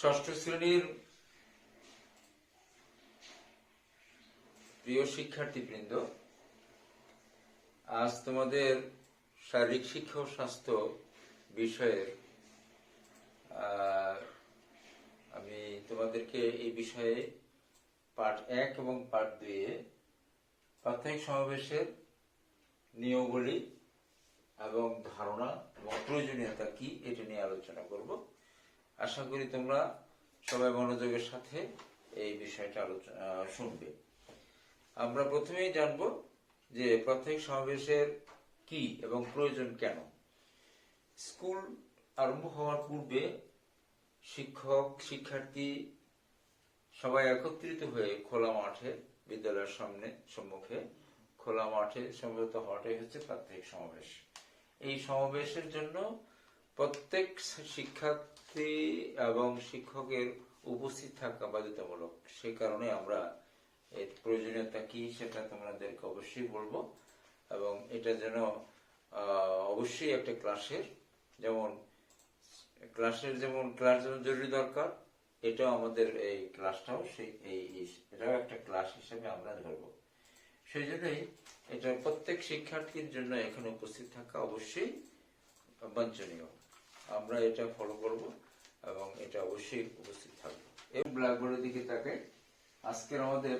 ষষ্ঠ শ্রেণীর প্রিয় শিক্ষার্থীবৃন্দ, আজ তোমাদের শারীরিক শিক্ষা ও স্বাস্থ্য বিষয়ে আমি তোমাদেরকে এই বিষয়ে পাঠ 1 এবং পাঠ 2 প্রাথমিক সমাবেশের নিয়মাবলী এবং ধারণা এবং প্রয়োজনীয়তা কি এটা নিয়ে আলোচনা করব। আশা করি তোমরা সবাই মনোযোগের সাথে এই বিষয়টা আলোচনা শুনবে। আমরা প্রথমেই জানব যে প্রাথমিক সমাবেশের কি এবং প্রয়োজন কেন। স্কুল আরম্ভ হওয়ার পূর্বে শিক্ষক শিক্ষার্থী সবাই একত্রিত হয়ে খোলা মাঠে, বিদ্যালয়ের সম্মুখে খোলা মাঠে সমবেত হওয়াটাই হচ্ছে প্রাথমিক সমাবেশ। এই সমাবেশের জন্য প্রত্যেক শিক্ষার্থী এবং শিক্ষকের উপস্থিত থাকা বাধ্যতামূলক। সেই কারণে আমরা এর প্রয়োজনীয়তা কি সেটা তোমাদেরকে অবশ্যই বলবো, এবং এটা যেন অবশ্যই একটা ক্লাস যেমন ক্লাস যেমন জরুরি দরকার, এটাও আমাদের এই ক্লাসটাও এটাও একটা ক্লাস হিসেবে আমরা ধরবো। সেই জন্যই এটা প্রত্যেক শিক্ষার্থীর জন্য এখানে উপস্থিত থাকা অবশ্যই বাঞ্ছনীয়। আমরা এটা ফলো করব এবং এটা অবশ্যই উপস্থিত থাকবো। এবং ব্ল্যাকবোর্ডের দিকে তাকাই। আজকের আমাদের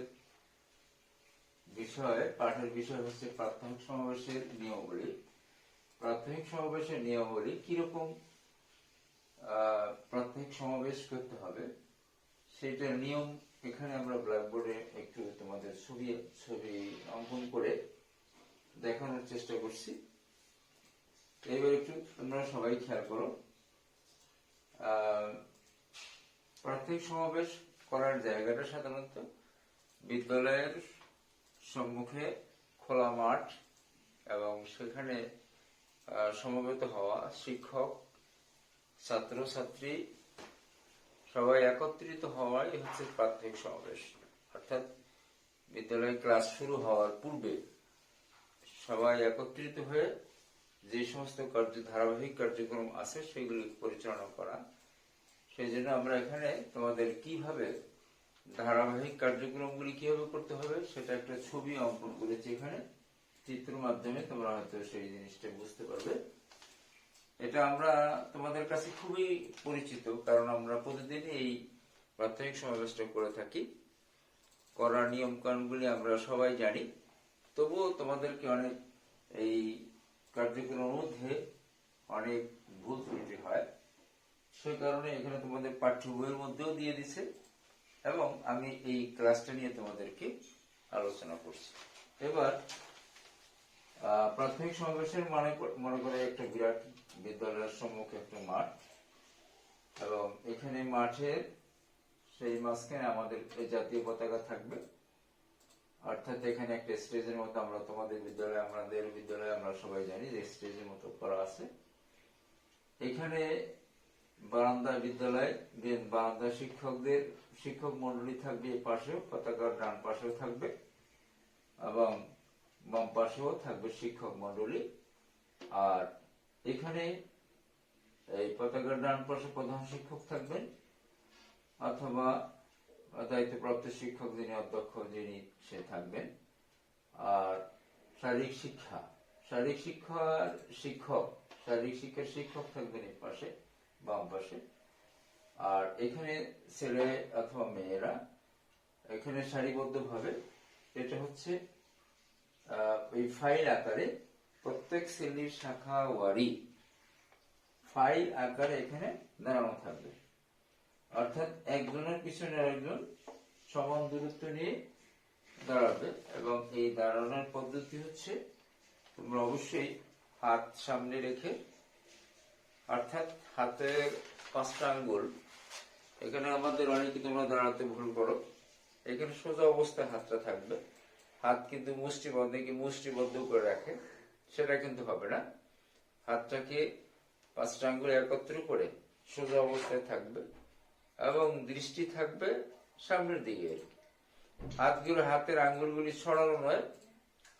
পাঠের বিষয় হচ্ছে প্রাথমিক সমাবেশের নিয়মাবলী। প্রাথমিক সমাবেশের নিয়মাবলী কিরকম প্রাথমিক সমাবেশ করতে হবে সেটার নিয়ম এখানে আমরা ব্ল্যাকবোর্ডে একটু তোমাদের ছবি অঙ্কন করে দেখানোর চেষ্টা করছি। এবার একটু তোমরা সবাই খেয়াল করো। প্রাথমিক সমাবেশ করার জায়গাটা সাধারণত বিদ্যালয়ের সম্মুখে খোলা মাঠ, এবং সেখানে সমবেত হওয়া শিক্ষক ছাত্র ছাত্রী সবাই একত্রিত হওয়াই হচ্ছে প্রাথমিক সমাবেশ। অর্থাৎ বিদ্যালয়ে ক্লাস শুরু হওয়ার পূর্বে সবাই একত্রিত হয়ে যে সমস্ত ধারাবাহিক কার্যক্রম আছে সেগুলি পরিচালনা করা। সেই জন্য আমরা এখানে তোমাদের কিভাবে ধারাবাহিক কার্যক্রমগুলি কিভাবে করতে হবে সেটা একটা ছবি অঙ্কন করেছি। এখানে চিত্র মাধ্যমে তোমরা হয়তো সেই জিনিসটা বুঝতে পারবে। এটা আমরা তোমাদের কাছে খুবই পরিচিত, কারণ আমরা প্রতিদিন এই প্রাথমিক সমাবেশটা করে থাকি। করার নিয়ম কানুনগুলি আমরা সবাই জানি, তবুও তোমাদেরকে অনেক এই কার্যক্রমের মধ্যে অনেক ভুল ত্রুটি হয়। সেই কারণে এখানে তোমাদের পাঠ্য বইয়ের মধ্যেও দিয়ে দিছে, এবং আমি এই ক্লাসটা নিয়ে তোমাদেরকে আলোচনা করছি। এবার প্রাথমিক সমাবেশের মনে করে একটা বিরাট বিদ্যালয়ের সম্মুখে একটা মাঠ, এবং এখানে মাঠের সেই মাঝখানে আমাদের জাতীয় পতাকা থাকবে। অর্থাৎ এখানে একটা স্টেজের মতো আমাদের বিদ্যালয়ে আমরা সবাই জানি যে স্টেজের মতো করা আছে। এখানে বারান্দা শিক্ষক মন্ডলী থাকবে, এই পাশেও পতাকার ডান পাশেও থাকবে, এবং বাম পাশেও থাকবে শিক্ষক মন্ডলী। আর এখানে এই পতাকার ডান পাশে প্রধান শিক্ষক থাকবেন, অথবা দায়িত্বপ্রাপ্ত শিক্ষক যিনি অধ্যক্ষ সে থাকবেন। আর শারীরিক শিক্ষার শিক্ষক থাকবেন এই পাশে বাম পাশে। আর এখানে ছেলে অথবা মেয়েরা এখানে সারিবদ্ধভাবে, এটা হচ্ছে এই ফাইল আকারে প্রত্যেক শ্রেণীর শাখা ওয়ারি ফাইল আকারে এখানে দাঁড়ানো থাকবে। অর্থাৎ একজনের পিছনে আরেকজন সমান দূরত্ব নিয়ে দাঁড়াবে, এবং এই দাঁড়ানোর পদ্ধতি হচ্ছে তোমরা অবশ্যই হাত সামনে রেখে, অর্থাৎ হাতের 5টা আঙ্গুল, এখানে আমাদের অনেকে তোমরা দাঁড়াতে ভুল করো, এখানে সোজা অবস্থায় হাতটা থাকবে। হাত কিন্তু মুষ্টিবদ্ধ করে রাখে, সেটা কিন্তু হবে না। হাতটাকে 5টা আঙ্গুল একত্র করে সোজা অবস্থায় থাকবে, এবং দৃষ্টি থাকবে সামনের দিকে। হাতের আঙ্গুলগুলি ছড়ানো নয়,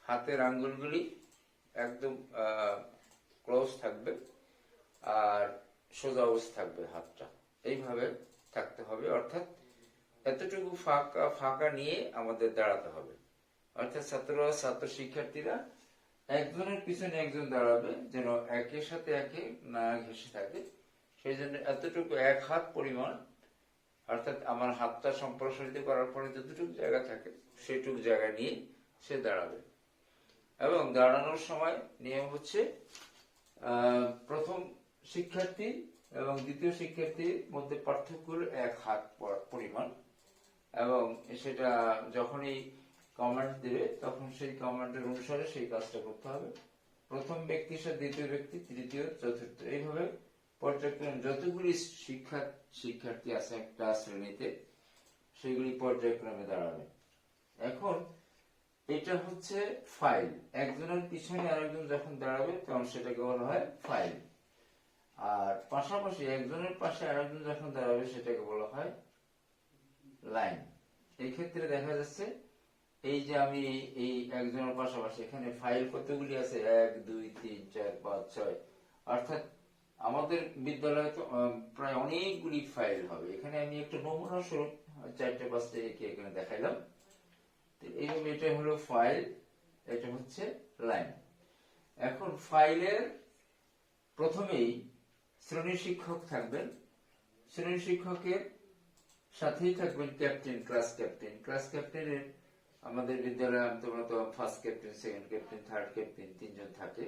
হাতের আঙ্গুলগুলি একদম ক্লোজ থাকবে, আর সোজা অবস্থা থাকবে হাতটা। এইভাবে থাকতে হবে, অর্থাৎ এতটুকু ফাঁকা ফাঁকা নিয়ে আমাদের দাঁড়াতে হবে। অর্থাৎ ছাত্র শিক্ষার্থীরা একজনের পিছনে একজন দাঁড়াবে, যেন একের সাথে একে না ঘেঁষে থাকে। সেই জন্য এতটুকু এক হাত পরিমাণ, অর্থাৎ আমার হাতটা সম্প্রসারিত করার পরে যতটুকু জায়গা থাকে সেটুকু জায়গা নিয়ে সে দাঁড়াবে। এবং দাঁড়ানোর সময় নিয়ম হচ্ছে প্রথম শিক্ষার্থী এবং দ্বিতীয় শিক্ষার্থীর মধ্যে পার্থক্য হলো এক হাত পরিমাণ। এবং সেটা যখনই কমান্ড দেবে তখন সেই কমান্ডের অনুসারে সেই কাজটা করতে হবে। প্রথম ব্যক্তির সাথে দ্বিতীয় ব্যক্তি, তৃতীয়, চতুর্থ, এইভাবে পর্যায়ক্রমে যতগুলি শিক্ষার্থী আছে একটা শ্রেণীতে সেগুলি পর্যায়ক্রমে দাঁড়াবে। এখন এটা হচ্ছে ফাইল। একজনের পিছনে আরেকজন যখন দাঁড়াবে তখন সেটাকে বলা হয় ফাইল। আর পাশাপাশি একজনের পাশে আরেকজন যখন দাঁড়াবে সেটাকে বলা হয় লাইন। এই ক্ষেত্রে দেখা যাচ্ছে এই যে আমি এই একজনের পাশাপাশি এখানে ফাইল কতগুলি আছে, 1 2 3 4 5 6, অর্থাৎ আমাদের বিদ্যালয়ে তো প্রায় অনেকগুলি ফাইল হবে। এখানে আমি একটা নমুনা স্বরূপ 4টে 5টে এঁকে এখানে দেখাইলাম। এইভাবে এটা হলো ফাইল, এটা হচ্ছে লাইন। এখন ফাইলের প্রথমেই শ্রেণী শিক্ষক থাকবেন। শ্রেণী শিক্ষকের সাথেই থাকবেন ক্যাপ্টেন, ক্লাস ক্যাপ্টেন। ক্লাস ক্যাপ্টেনের আমাদের বিদ্যালয়ে তোমরা তো first captain, second captain, third captain 3 জন থাকে।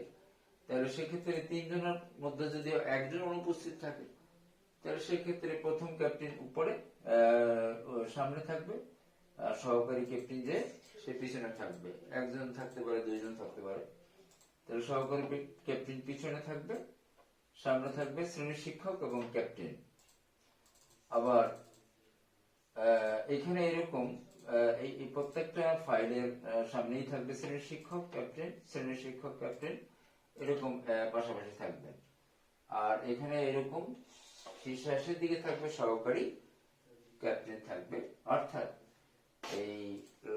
তাহলে সেক্ষেত্রে 3 জনের মধ্যে যদি একজন অনুপস্থিত থাকে তাহলে সেক্ষেত্রে প্রথম ক্যাপ্টেন উপরে সামনে থাকবে, সহকারী ক্যাপ্টেন যে সে পিছনে থাকবে। একজন থাকতে পারে, 2 জন থাকতে পারে। তাহলে সহকারী ক্যাপ্টেন পিছনে থাকবে, সামনে থাকবে শ্রেণী শিক্ষক এবং ক্যাপ্টেন। আবার এখানে এরকম এই প্রত্যেকটা ফাইলের সামনেই থাকবে শ্রেণী শিক্ষক, ক্যাপ্টেন, শ্রেণী শিক্ষক, ক্যাপ্টেন, এরকম পাশাপাশি থাকবে। আর এখানে এরকম শেষের দিকে থাকবে সহকারী ক্যাপ্টেন থাকবে। অর্থাৎ এই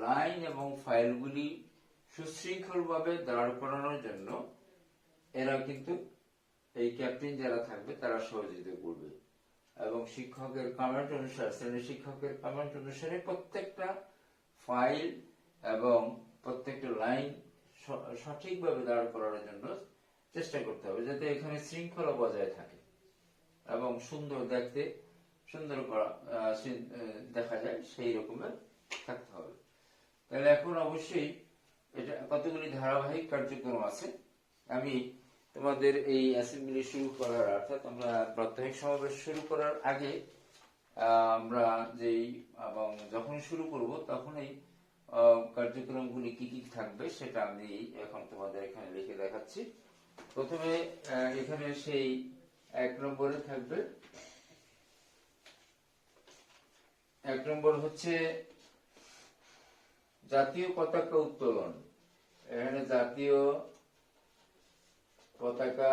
লাইন এবং ফাইলগুলি সুশৃঙ্খলভাবে দাঁড় করানোর জন্য এরা কিন্তু এই ক্যাপ্টেন যারা থাকবে তারা সহযোগিতা করবে। এবং শিক্ষকের কমেন্ট অনুসারে, শ্রেণী শিক্ষকের কমেন্ট অনুসারে প্রত্যেকটা ফাইল এবং প্রত্যেকটা লাইন সঠিকভাবে দাঁড় করানোর জন্য চেষ্টা করতে হবে, যাতে এখানে শৃঙ্খলা বজায় থাকে এবং সুন্দর দেখতে, সুন্দর দেখা যায় সেই রকমের থাকতে হবে। তাহলে এখন অবশ্যই এটা কতগুলি ধারাবাহিক কার্যক্রম আছে। আমি তোমাদের এই অ্যাসেম্বলি শুরু করার, অর্থাৎ আমরা প্রাত্যহিক সমাবেশ শুরু করার আগে আমরা যেই এবং যখন শুরু করব তখন এই কার্যক্রমগুলি কি কি থাকবে সেটা আমি এখন তোমাদের এখানে লিখে দেখাচ্ছি। প্রথমে এখানে সেই 1 নম্বরে থাকবে, 1 নম্বর হচ্ছে জাতীয় পতাকা উত্তোলন। এখানে জাতীয় পতাকা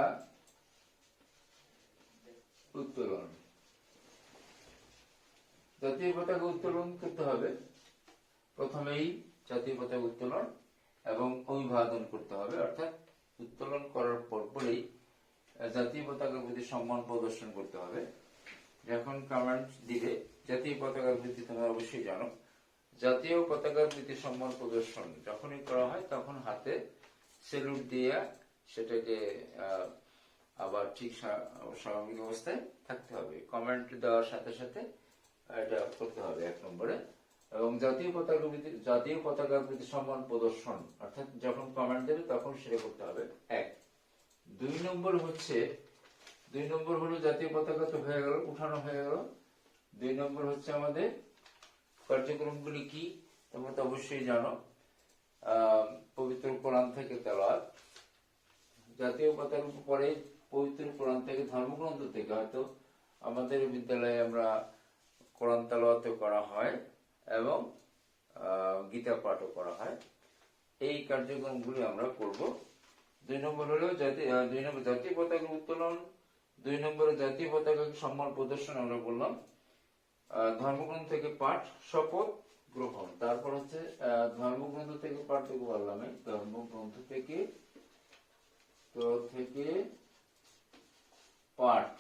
উত্তোলন, জাতীয় পতাকা উত্তোলন করতে হবে। প্রথমেই জাতীয় পতাকা উত্তোলন এবং অভিবাদন করতে হবে, অর্থাৎ উত্তোলন করার পরপরই জাতীয় পতাকার প্রতি সম্মান প্রদর্শন করতে হবে। যখন কমান্ড দিবে জাতীয় পতাকার প্রতি, তোমরা অবশ্যই জানো জাতীয় পতাকার প্রতি সম্মান প্রদর্শন যখনই করা হয় তখন হাতে সেলুট দিয়ে সেটাকে আবার ঠিক স্বাভাবিক অবস্থায় থাকতে হবে। কমেন্ট দেওয়ার সাথে সাথে এটা করতে হবে 1 নম্বরে। এবং জাতীয় পতাকার প্রতি সম্মান প্রদর্শন, অর্থাৎ যখন কমেন্ট দেবে তখন সেটা করতে হবে 1। 2 নম্বর হলো জাতীয় পতাকা তো হয়ে গেল, উঠানো হয়ে গেল। 2 নম্বর হচ্ছে আমাদের কার্যক্রমগুলি কি, তোমরা তো অবশ্যই জানো। পবিত্র কোরআন থেকে তেলাওয়াত, জাতীয় পতাকার উপরে পবিত্র কোরআন থেকে, ধর্মগ্রন্থ থেকে, হয়তো আমাদের বিদ্যালয়ে আমরা কোরআন তেলাওয়াত করা হয় এবং গীতা পাঠও করা হয়। এই কার্যক্রমগুলি আমরা করব। 2 নম্বর হলো জাতীয় পতাকা উত্তোলন, 2 নম্বরে জাতীয় পতাকাকে সম্মান প্রদর্শন আমরা বললাম। ধর্মগ্রন্থ থেকে পাঠ, শপথ গ্রহণ। তারপর হচ্ছে ধর্মগ্রন্থ থেকে পাঠ থেকে বললাম, ধর্মগ্রন্থ থেকে পাঠ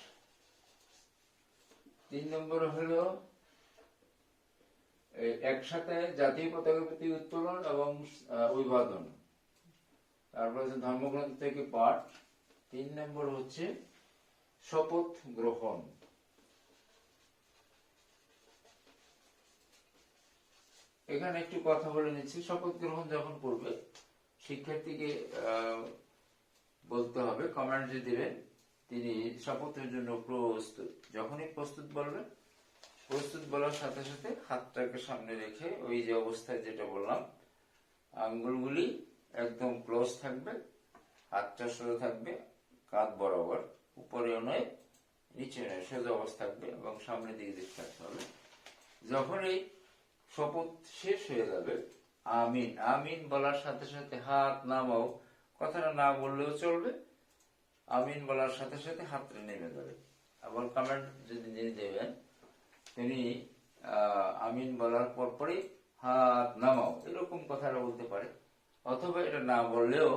3 নম্বর হলো একসাথে জাতীয় পতাকার প্রতি উত্তোলন এবং অভিবাদন। তারপর হচ্ছে ধর্মগ্রন্থ থেকে পাঠ। 3 নম্বর হচ্ছে শপথ গ্রহণ। এখানে একটু কথা বলে নিচ্ছি। শপথ গ্রহণ যখন করবে শিক্ষার্থীকে বলতে হবে, কমেন্টে দিবেন তিনি শপথের জন্য প্রস্তুত। যখনই প্রস্তুত বলবেন, প্রস্তুত বলার সাথে সাথে হাতটাকে সামনে রেখে ওই যে অবস্থায় যেটা বললাম, আঙ্গুলগুলি একদম ক্লোজ থাকবে, হাতটা সোজা থাকবে, কাঁধ বরাবর, উপরে নয় নিচে নয়, সোজা অবস্থা থাকবে এবং সামনের দিকে দিকে থাকতে হবে। যখনই শপথ শেষ হয়ে যাবে, আমিন আমিন বলার সাথে সাথে হাত নামাও, কথাটা না বললেও চলবে। আমিন বলার সাথে সাথে হাতটা নেমে যাবে। আবার কমেন্ট যদি যিনি দেবেন তিনি আমিন বলার পরপরই হাত নামাও, এরকম কথাটা বলতে পারে। অথবা এটা না বললেও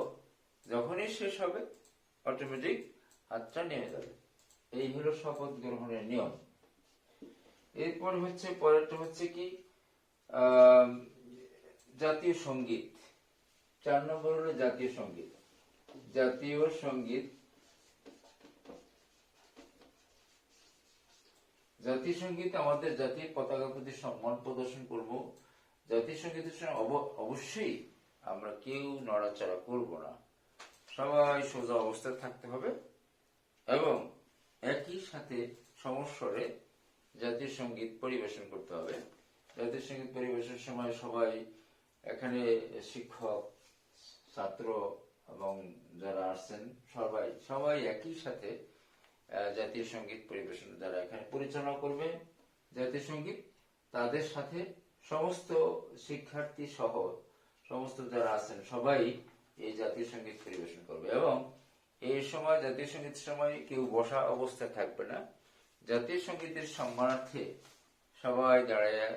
যখনই শেষ হবে অটোমেটিক হাতটা নেমে যাবে। এই হলো শপথ গ্রহণের নিয়ম। এরপর হচ্ছে পরেরটা হচ্ছে কি জাতীয় সঙ্গীত। 4 নম্বর হলো জাতীয় সঙ্গীত। জাতীয় সঙ্গীত, জাতীয় সঙ্গীত আমাদের জাতীয় পতাকার প্রতি সম্মান প্রদর্শন করব। জাতীয় সঙ্গীতের সময় অবশ্যই আমরা কেউ নড়াচড়া করব না, সবাই সোজা অবস্থায় থাকতে হবে এবং একই সাথে সমস্বরে জাতীয় সঙ্গীত পরিবেশন করতে হবে। জাতীয় সঙ্গীত পরিবেশনের সময় সবাই, এখানে শিক্ষক, ছাত্র এবং যারা আসছেন সবাই একই সাথে জাতীয় সঙ্গীত পরিবেশন, যারা এখানে পরিচালনা করবে জাতীয় সঙ্গীত, তাদের সাথে সমস্ত শিক্ষার্থী সহ সমস্ত যারা আছেন সবাই এই জাতীয় সঙ্গীত পরিবেশন করবে। এবং এই সময় জাতীয় সঙ্গীতের সময় কেউ বসা অবস্থায় থাকবে না। জাতীয় সঙ্গীতের সম্মানার্থে সবাই দাঁড়িয়ে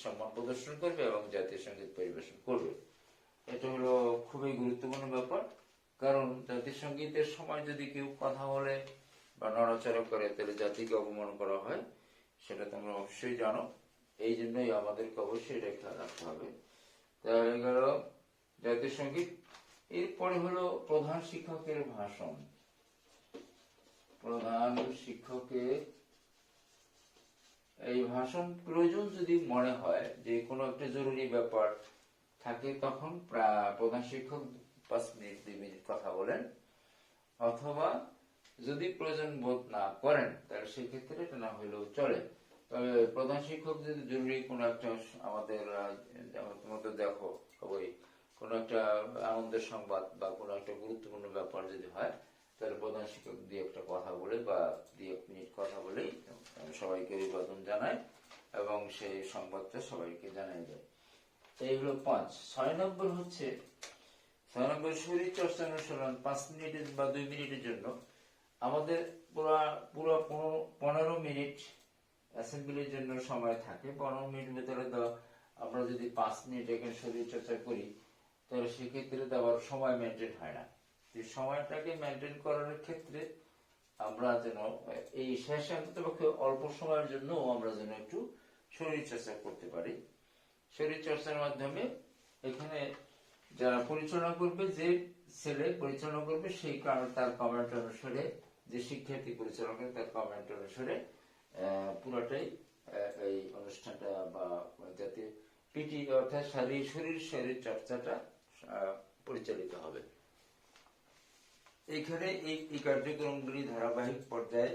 সম্মান প্রদর্শন করবে এবং জাতীয় সঙ্গীত পরিবেশন করবে। এটা হলো খুবই গুরুত্বপূর্ণ ব্যাপার, কারণ জাতীয় সঙ্গীতের সময় যদি কেউ কথা বলে বা নড়াচড়া করে তাহলে জাতিকে অপমান করা হয়, সেটা তোমরা অবশ্যই জানো। এই জন্যই আমাদেরকে অবশ্যই এটা খেয়াল রাখতে হবে। তাহলে গেল জাতীয় সঙ্গীত। এরপরে হলো প্রধান শিক্ষকের ভাষণ। প্রধান শিক্ষকের এই ভাষণ প্রয়োজন যদি মনে হয় যে কোনো একটা জরুরি ব্যাপার থাকে, তখন প্রধান শিক্ষক 5 মিনিট 2 মিনিট কথা বলেন। অথবা যদি প্রয়োজন বোধ না করেন তাহলে সেক্ষেত্রে এটা না হইলেও চলে। তবে প্রধান শিক্ষক যদি জরুরি কোনো একটা, আমাদের তোমাদের দেখো সবাই কোনো একটা আনন্দের সংবাদ বা কোনো একটা গুরুত্বপূর্ণ ব্যাপার যদি হয়, তাহলে প্রধান শিক্ষক দিয়ে একটা কথা বলে বা 2-1 মিনিট কথা বলেই সবাইকে অভিবাদন জানায় এবং সেই সংবাদটা সবাইকে জানাই দেয়। এই হলো 5। 6 নম্বর হচ্ছে 6 নম্বর শরীর চর্চা অনুশীলন। 5 মিনিটের বা 2 মিনিটের জন্য আমাদের পুরো 15 মিনিট অ্যাসেম্বলির জন্য সময় থাকে। 15 মিনিট ভিতরে তো আমরা যদি 5 মিনিট এখানে শরীর চর্চা করি তাহলে সেক্ষেত্রে তো আবার সময় মেনটেন হয় না। এই সময়টাকে মেনটেন করার ক্ষেত্রে আমরা যেন এই শেষে অন্ততপক্ষে অল্প সময়ের জন্য আমরা যেন একটু শরীর চর্চা করতে পারি। শরীর চর্চার মাধ্যমে এখানে যারা পরিচালনা করবে, যে ছেলে পরিচালনা করবে সেই তার কমেন্ট অনুসারে, যে শিক্ষার্থী পরিচালনা করে তার কমেন্ট অনুসারে পুরোটাই এই অনুষ্ঠানটা বা যাতে পিটি অর্থাৎ শরীর চর্চাটা পরিচালিত হবে। এখানে এই কার্যক্রমগুলি ধারাবাহিক পর্যায়ে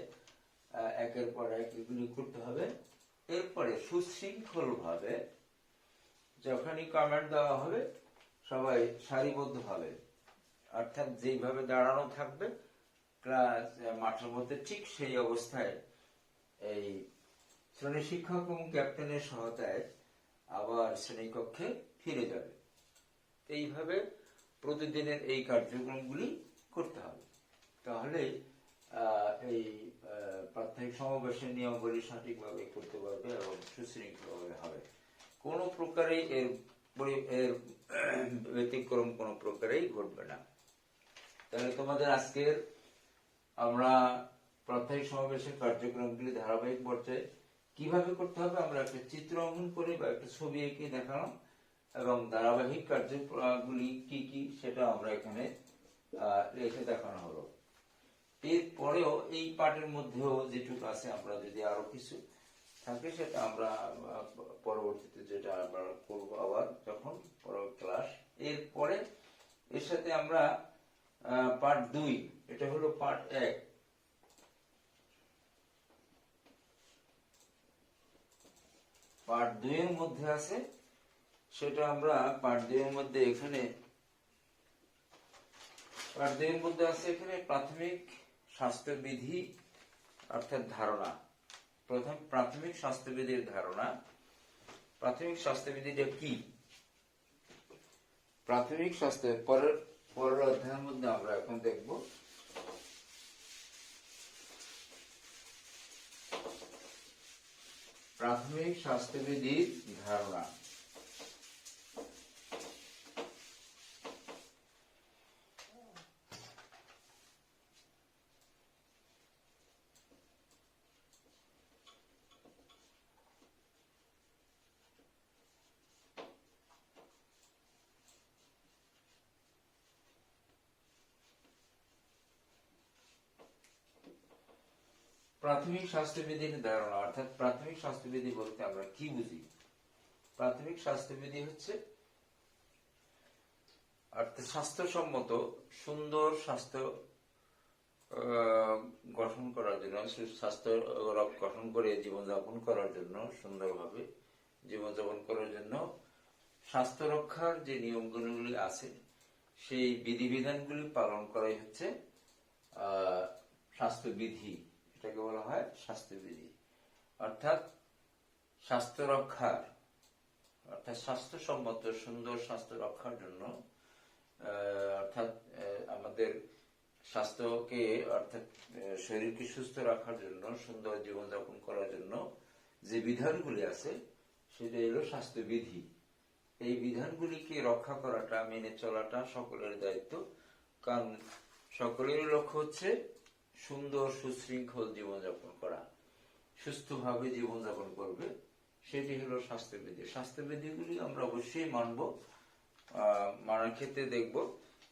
একের পর এক এগুলি করতে হবে। এরপরে সুশৃঙ্খল ভাবে যখনই কমেন্ট দেওয়া হবে সবাই সারিবদ্ধ ভাবে, অর্থাৎ যেভাবে দাঁড়ানো থাকবে ক্লাস মাঠের মধ্যে ঠিক সেই অবস্থায় এই শ্রেণী শিক্ষক এবং ক্যাপ্টেনের সহায়তায় আবার শ্রেণীকক্ষে ফিরে যাবে। এইভাবে প্রতিদিনের এই কার্যক্রমগুলি করতে হবে, তাহলে এই প্রাত্যহিক সমাবেশের নিয়মগুলি সঠিকভাবে করতে পারবে এবং সুশৃঙ্খলভাবে হবে। কোনো প্রকারেই এর ব্যতিক্রম কোনো প্রকারেই ঘটবে না। তাহলে তোমাদের আজকের আমরা প্রাত্যহিক সমাবেশের কার্যক্রমগুলি ধারাবাহিক পর্যায়ে কিভাবে করতে হবে আমরা একটা চিত্র অঙ্কন করে বা একটা ছবি এঁকে দেখালাম, এবং ধারাবাহিক কার্যক্রমগুলি কি কি সেটা আমরা এখানে রেখে দেখানো হলো। এরপরেও এই পাঠের মধ্যেও যেটুকু আছে আমরা যদি আরো কিছু থাকে সেটা আমরা পরবর্তীতে যেটা আমরা করবো আবার যখন ক্লাস। এরপরে এর সাথে আমরা পার্ট 2, এটা হলো পার্ট 1। পার্ট 2 এর মধ্যে আছে সেটা আমরা পার্ট 2 এর মধ্যে এখানে পার্ট 2 এর মধ্যে আছে এখানে প্রাথমিক স্বাস্থ্যবিধি অর্থাৎ ধারণা। প্রথম প্রাথমিক স্বাস্থ্যবিধির ধারণা। প্রাথমিক স্বাস্থ্যবিধিটা কি? প্রাথমিক স্বাস্থ্য পরের অধ্যায়ের মধ্যে আমরা এখন দেখব। প্রাথমিক স্বাস্থ্যবিধির ধারণা। প্রাথমিক স্বাস্থ্যবিধির ধারণা অর্থাৎ প্রাথমিক স্বাস্থ্যবিধি বলতে আমরা কি বুঝি? প্রাথমিক স্বাস্থ্যবিধি হচ্ছে অর্থাৎ স্বাস্থ্যসম্মত সুন্দর স্বাস্থ্য গঠন করার জন্য, স্বাস্থ্য গঠন করে জীবনযাপন করার জন্য, সুন্দরভাবে জীবনযাপন করার জন্য স্বাস্থ্য রক্ষার যে নিয়মগুলি আছে সেই বিধিবিধানগুলি পালন করাই হচ্ছে স্বাস্থ্যবিধি। এটাকে বলা হয় স্বাস্থ্যবিধি। অর্থাৎ স্বাস্থ্য রক্ষার অর্থাৎ স্বাস্থ্যসম্মত সুন্দর স্বাস্থ্য রক্ষার জন্য, অর্থাৎ আমাদের স্বাস্থ্যকে অর্থাৎ শরীরকে সুস্থ রাখার জন্য, সুন্দর জীবনযাপন করার জন্য যে বিধানগুলি আছে সেটা হলো স্বাস্থ্যবিধি। এই বিধানগুলিকে রক্ষা করাটা, মেনে চলাটা সকলের দায়িত্ব। কারণ সকলের লক্ষ্য হচ্ছে সুন্দর সুশৃঙ্খল জীবনযাপন করা, সুস্থভাবে জীবনযাপন করবে, সেটি হলো স্বাস্থ্যবিধি। স্বাস্থ্যবিধিগুলি আমরা অবশ্যই মানব। মানার ক্ষেত্রে দেখব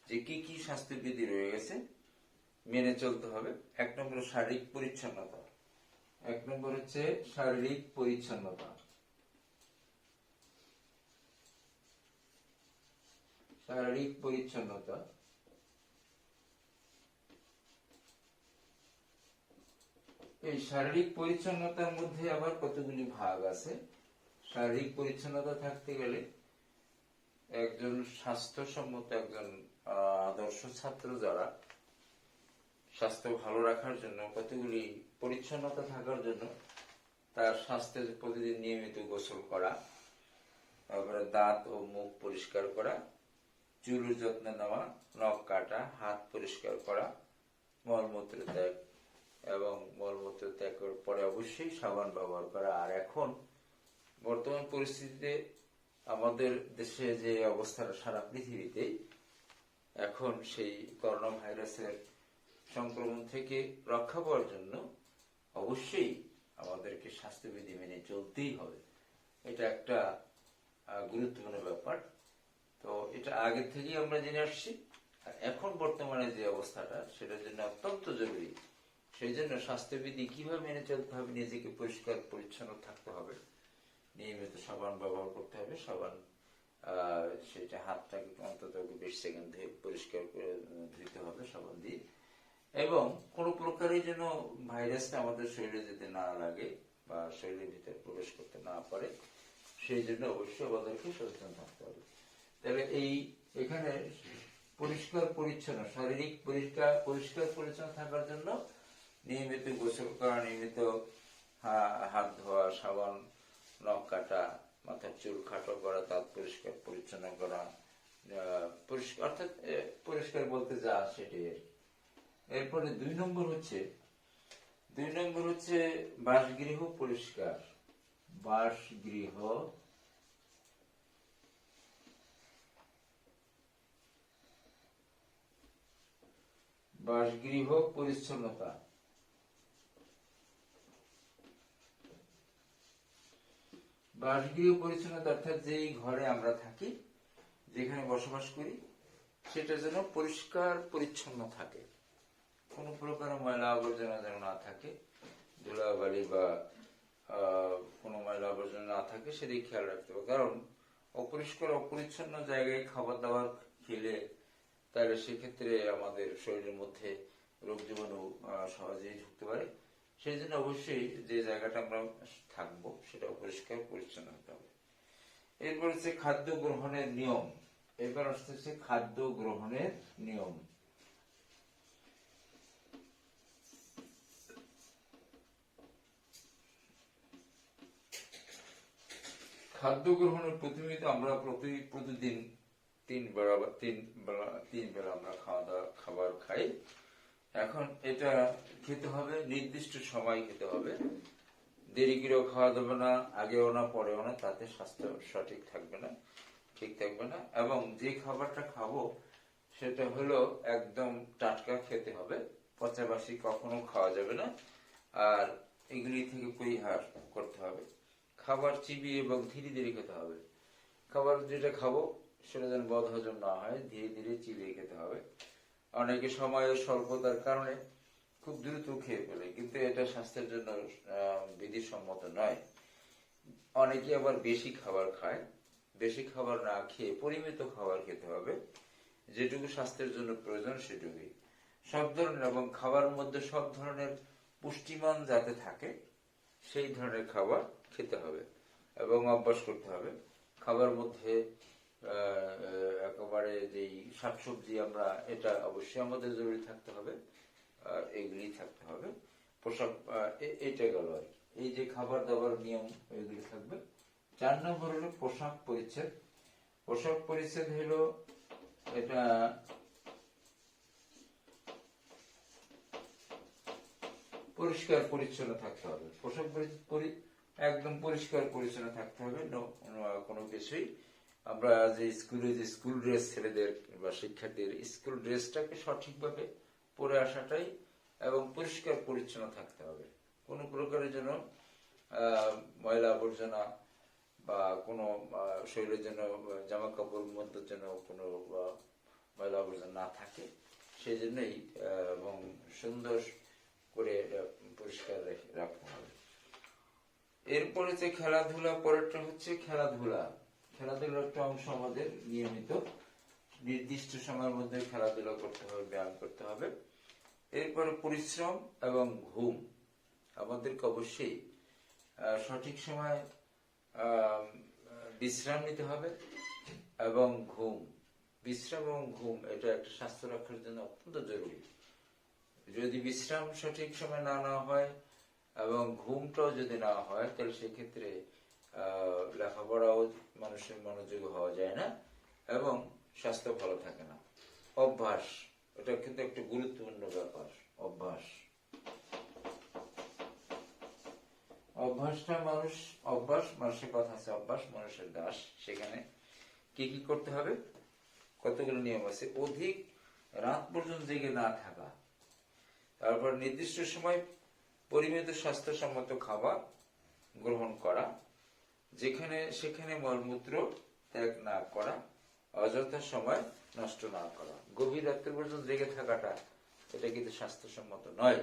যে কি কি স্বাস্থ্যবিধি রয়ে গেছে, মেনে চলতে হবে। 1 নম্বর শারীরিক পরিচ্ছন্নতা। 1 নম্বর হচ্ছে শারীরিক পরিচ্ছন্নতা। শারীরিক পরিচ্ছন্নতা। এই শারীরিক পরিচ্ছন্নতার মধ্যে আবার কতগুলি ভাগ আছে। শারীরিক পরিচ্ছন্নতা থাকতে গেলে একজন স্বাস্থ্যসম্মত একজন আদর্শ ছাত্র যারা স্বাস্থ্য ভালো রাখার জন্য কতগুলি পরিচ্ছন্নতা থাকার জন্য তার স্বাস্থ্যের প্রতিদিন নিয়মিত গোসল করা, তারপরে দাঁত ও মুখ পরিষ্কার করা, চুলের যত্ন নেওয়া, নখ কাটা, হাত পরিষ্কার করা, মলমূত্র ত্যাগ এবং মলমূত্র ত্যাগ করার পরে অবশ্যই সাবান ব্যবহার করা। আর এখন বর্তমান পরিস্থিতিতে আমাদের দেশে যে অবস্থাটা সারা পৃথিবীতে, এখন সেই করোনা ভাইরাসের সংক্রমণ থেকে রক্ষা পাওয়ার জন্য অবশ্যই আমাদেরকে স্বাস্থ্যবিধি মেনে চলতেই হবে। এটা একটা গুরুত্বপূর্ণ ব্যাপার। তো এটা আগে থেকেই আমরা জেনে আসছি, আর এখন বর্তমানে যে অবস্থাটা সেটার জন্য অত্যন্ত জরুরি। সেই জন্য স্বাস্থ্যবিধি কিভাবে মেনে চলতে হবে, নিজেকে পরিষ্কার পরিচ্ছন্ন থাকতে হবে, নিয়মিত সাবান ব্যবহার করতে হবে। সাবান সেটা হাতটাকে অন্তত 20 সেকেন্ড ধুয়ে পরিষ্কার করে ধুইতে হবে সাবান দিয়ে, এবং কোনো প্রকারের যেন ভাইরাসটা আমাদের শরীরে যেতে না লাগে বা শরীরের ভিতরে প্রবেশ করতে না পারে, সেই জন্য অবশ্যই আমাদেরকে সচেতন থাকতে হবে। তাহলে এখানে পরিষ্কার পরিচ্ছন্ন শারীরিক পরিষ্কার পরিচ্ছন্ন থাকার জন্য নিয়মিত গোসল করা, নিয়মিত হাত ধোয়া, সাবান, নখ কাটা, মাথার চুল খাটো করা, দাঁত পরিষ্কার পরিচ্ছন্ন করা, পরিষ্কার অর্থাৎ পরিষ্কার বলতে যা সেটাই। এরপরে 2 নম্বর হচ্ছে বাসগৃহ পরিষ্কার। বাসগৃহ পরিচ্ছন্নতা। বাসগৃহ পরিচ্ছন্নতা অর্থাৎ যেই ঘরে আমরা থাকি, যেখানে বসবাস করি, সেটা যেন পরিষ্কার পরিচ্ছন্ন থাকে, কোনো প্রকার ময়লা আবর্জনা যেন না থাকে, ধুলাবালি বা কোনো ময়লা আবর্জনা না থাকে, সেদিকে খেয়াল রাখতে হবে। কারণ অপরিষ্কার অপরিচ্ছন্ন জায়গায় খাবার দাবার খেলে তাহলে সেক্ষেত্রে আমাদের শরীরের মধ্যে রোগ জীবাণু সহজেই ঢুকতে পারে। সেই জন্য অবশ্যই যে জায়গাটা আমরা থাকবো সেটা পরিষ্কার পরিচ্ছন্ন হতে হবে। এরপর হচ্ছে খাদ্য গ্রহণের নিয়ম। এবার আসতেছে খাদ্য গ্রহণের নিয়ম। খাদ্য গ্রহণের প্রথমেই তো আমরা প্রতিদিন তিন বেলা আমরা খাবার খাই। এখন এটা খেতে হবে নির্দিষ্ট সময় খেতে হবে, দেরি করেও খাওয়া যাবে না, আগেও না পরেও না, তাতে স্বাস্থ্য সঠিক থাকবে না, ঠিক থাকবে না। এবং যে খাবারটা খাবো সেটা হলো একদম টাটকা খেতে হবে, পচাবাসি কখনো খাওয়া যাবে না। আর এগুলি থেকে পরিহার করতে হবে। খাবার চিবিয়ে এবং ধীরে ধীরে খেতে হবে। খাবার যেটা খাবো সেটা যেন বদহজম না হয়, ধীরে ধীরে চিবিয়ে খেতে হবে। অনেকে সময়ের স্বল্পতার কারণে খুব দ্রুত খেয়ে ফেলে, কিন্তু এটা স্বাস্থ্যের জন্য বিধিসম্মত নয়। অনেকে আবার বেশি খাবার খায়। বেশি খাবার না খেয়ে পরিমিত খাবার খেতে হবে, যেটুকু স্বাস্থ্যের জন্য প্রয়োজন সেটুকুই। সব ধরনের এবং খাবারের মধ্যে সব ধরনের পুষ্টিমান যাতে থাকে সেই ধরনের খাবার খেতে হবে এবং অভ্যাস করতে হবে। খাবার মধ্যে একেবারে যেই শাকসবজি আমরা, এটা অবশ্যই আমাদের জরুরি থাকতে হবে, এগুলি থাকতে হবে। পোশাক, এটা গেল আর কি। এই যে খাবার দাবার নিয়ম এগুলি থাকবে। 4 নম্বর হলো পোশাক পরিচ্ছদ। পোশাক পরিচ্ছদ হলো এটা পরিষ্কার পরিচ্ছন্ন থাকতে হবে। পোশাক একদম পরিষ্কার পরিচ্ছন্ন থাকতে হবে। কোনো কিছুই আমরা যে স্কুল ড্রেস, ছেলেদের বা শিক্ষার্থীদের স্কুল ড্রেসটাকে সঠিকভাবে পরে আসাটাই এবং পরিষ্কার পরিচ্ছন্ন থাকতে হবে। কোনো প্রকারের জন্য ময়লা আবর্জনা বা কোনো শরীরের জন্য জামা কাপড়ের মধ্যে যেন কোনো ময়লা আবর্জনা না থাকে, সেই জন্যই এবং সুন্দর করে পরিষ্কার রাখতে হবে। এরপরে যে খেলাধুলা, পরেরটা হচ্ছে খেলাধুলা। খেলাধুলার একটা অংশ আমাদের নিয়মিত নির্দিষ্ট সময়ের মধ্যে খেলাধুলা করতে হবে, ব্যায়াম করতে হবে। এরপরে পরিশ্রম এবং ঘুম। আমাদেরকে অবশ্যই সঠিক সময় বিশ্রাম নিতে হবে এবং বিশ্রাম এবং ঘুম এটা একটা স্বাস্থ্য রক্ষার জন্য অত্যন্ত জরুরি। যদি বিশ্রাম সঠিক সময় না নেওয়া হয় এবং ঘুমটাও যদি না হয়, তাহলে সেক্ষেত্রে লেখাপড়াও মানুষের মনোযোগ হওয়া যায় না এবং স্বাস্থ্য ভালো থাকে না। অভ্যাস, এটা কিন্তু একটা গুরুত্বপূর্ণ ব্যাপার। অভ্যাস মানুষের কথা আছে, অভ্যাস মানুষের দাস। সেখানে কি কি করতে হবে, কতগুলো নিয়ম আছে। অধিক রাত পর্যন্ত জেগে না থাকা, তারপর নির্দিষ্ট সময় পরিমিত স্বাস্থ্যসম্মত খাবার গ্রহণ করা, যেখানে সেখানে মলমূত্র ত্যাগ না করা, অযথা সময় নষ্ট না করা। গভীর রাত্রি পর্যন্ত জেগে থাকাটা এটা কিন্তু স্বাস্থ্যসম্মত নয়।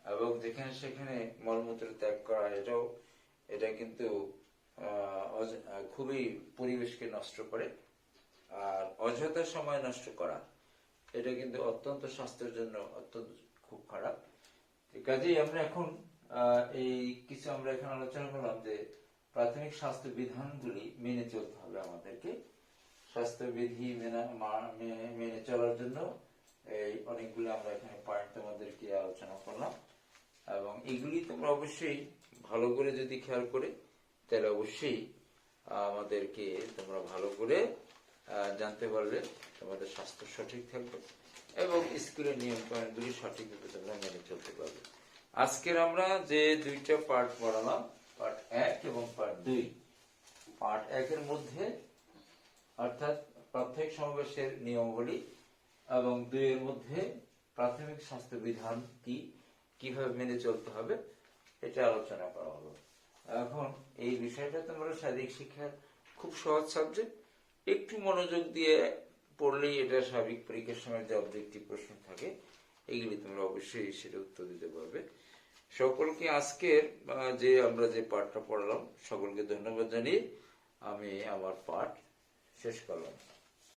এবং যেখানে সেখানে মলমূত্র ত্যাগ করা, এটা কিন্তু খুবই পরিবেশকে নষ্ট করে। আর অযথা সময় নষ্ট করা, এটা কিন্তু অত্যন্ত স্বাস্থ্যের জন্য অত্যন্ত খুব খারাপ। কাজেই আমরা এখন আমরা এখানে আলোচনা করলাম যে প্রাথমিক স্বাস্থ্য বিধানগুলি মেনে চলতে হবে আমাদেরকে। স্বাস্থ্যবিধি মেনে চলার জন্য এই অনেকগুলো আমরা এখানে পয়েন্ট তোমাদেরকে আলোচনা করলাম, এবং এগুলি তোমরা অবশ্যই ভালো করে যদি খেয়াল করে, তাহলে অবশ্যই আমাদেরকে তোমরা ভালো করে জানতে পারলে তোমাদের স্বাস্থ্য সঠিক থাকবে এবং স্কুলের নিয়ম কানুনগুলি সঠিকভাবে তোমরা মেনে চলতে পারবে। আজকের আমরা যে দুইটা পার্ট পড়ালাম, পার্ট 1 এবং পার্ট 2। পার্ট 1 এর মধ্যে অর্থাৎ প্রাথমিক সমাবেশের নিয়মাবলী এবং 2 এর মধ্যে প্রাথমিক স্বাস্থ্য বিধান কি, কিভাবে মেনে চলতে হবে, এটা আলোচনা করা হলো। এখন এই বিষয়টা তোমরা শারীরিক শিক্ষার খুব সহজ সাবজেক্ট, একটু মনোযোগ দিয়ে পড়লেই এটা স্বাভাবিক পরীক্ষার সময় যে অবজেক্টিভ প্রশ্ন থাকে এইগুলি তোমরা অবশ্যই সেটা উত্তর দিতে পারবে। সকলকে আজকের যে আমরা যে পাঠটা পড়লাম সকলকে ধন্যবাদ জানিয়ে আমি আমার পাঠ শেষ করলাম।